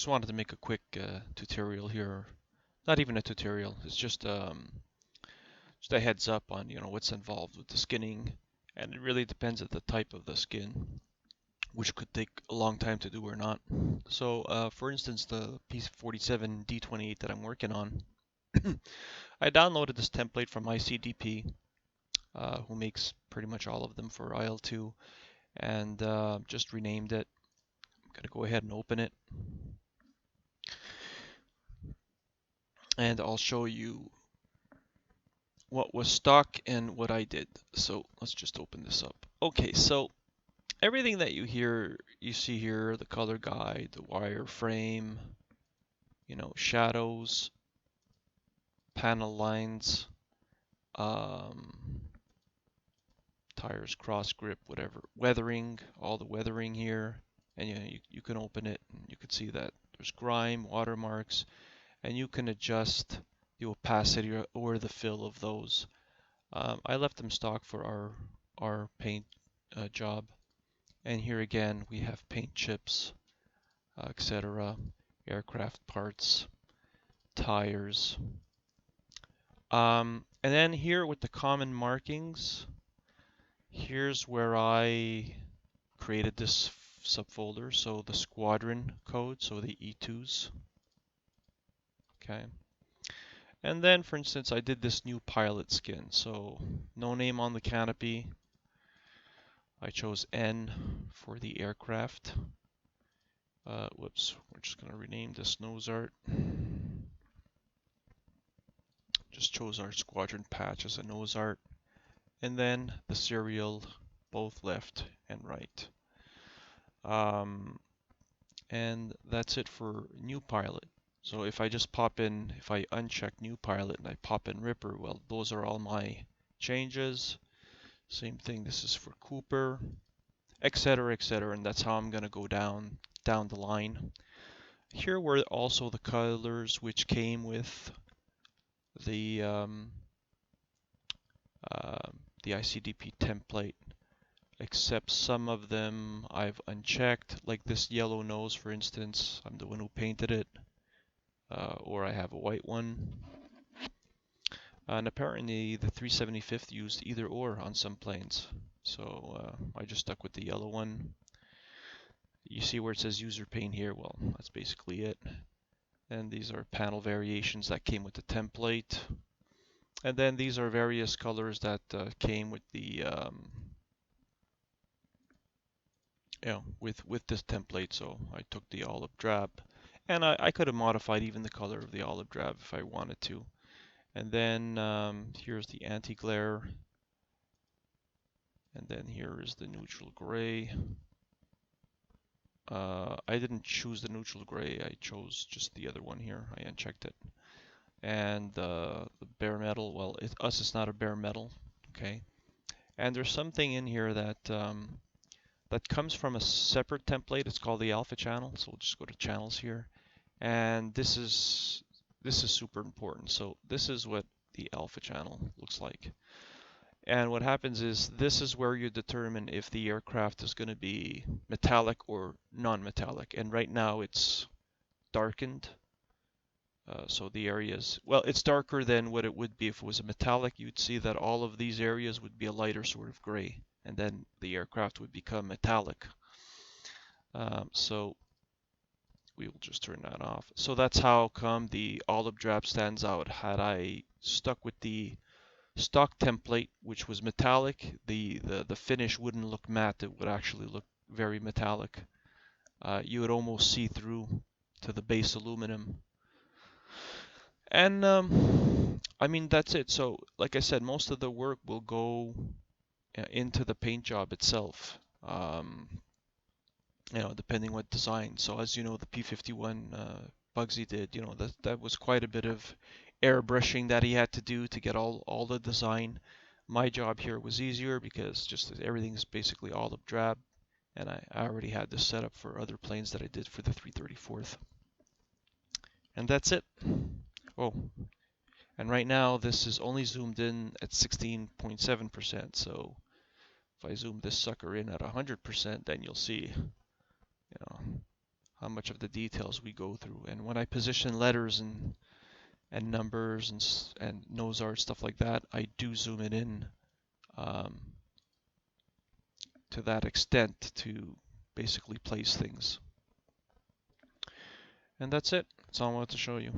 Just wanted to make a quick tutorial here. Not even a tutorial. It's just a heads up on what's involved with the skinning, and it really depends on the type of the skin, which could take a long time to do or not. So, for instance, the P47 D28 that I'm working on, I downloaded this template from ICDP, who makes pretty much all of them for IL2, and just renamed it. I'm gonna go ahead and open it, and I'll show you what was stock and what I did. So let's just open this up. Okay, so everything that you see here, the color guide, the wireframe, shadows, panel lines, um, tires, cross grip, whatever, weathering, all the weathering here, and you can open it and you can see that there's grime, watermarks, and you can adjust the opacity or the fill of those. I left them stock for our paint job. And here again, we have paint chips, etc., aircraft parts, tires. And then here with the common markings, here's where I created this subfolder. So the squadron code, so the E2s. Okay. And then, for instance, I did this new pilot skin. So no name on the canopy. I chose N for the aircraft. Whoops, we're just going to rename this nose art. Just chose our squadron patch as a nose art. And then the serial, both left and right. And that's it for new pilot. So if I just pop in, if I uncheck new pilot and I pop in Ripper, well, those are all my changes. Same thing, this is for Cooper, etc., etc. And that's how I'm going to go down the line. Here were also the colors which came with the the ICDP template, except some of them I've unchecked, like this yellow nose, for instance. I'm the one who painted it, or I have a white one. And apparently the 375th used either or on some planes, so I just stuck with the yellow one. You see where it says user paint here? Well, that's basically it. And these are panel variations that came with the template. And then these are various colors that came with the with this template. So I took the olive drab, and I could have modified even the color of the olive drab if I wanted to. And then here's the anti-glare, and then here is the neutral gray. I didn't choose the neutral gray, I chose just the other one here. I unchecked it. And the bare metal, well, it's not a bare metal, okay? And there's something in here that that comes from a separate template. It's called the alpha channel. So we'll just go to channels here. And this is super important. So this is what the alpha channel looks like. And what happens is this is where you determine if the aircraft is going to be metallic or non-metallic. And right now it's darkened. So the areas, well, it's darker than what it would be if it was a metallic. You'd see that all of these areas would be a lighter sort of gray, and then the aircraft would become metallic. So we will just turn that off. So that's how come the olive drab stands out. Had I stuck with the stock template, which was metallic, the finish wouldn't look matte. It would actually look very metallic. You would almost see through to the base aluminum. And I mean, that's it. So, like I said, most of the work will go into the paint job itself, depending what design. So, as you know, the P51 Bugsy did, that was quite a bit of airbrushing that he had to do to get all the design. My job here was easier because just everything's basically olive drab, and I already had this set up for other planes that I did for the 334th. And that's it. Oh, and right now this is only zoomed in at 16.7%. So if I zoom this sucker in at 100%, then you'll see, how much of the details we go through. And when I position letters and numbers and nose art, stuff like that, I do zoom it in um, to that extent to basically place things. And that's it. That's all I wanted to show you.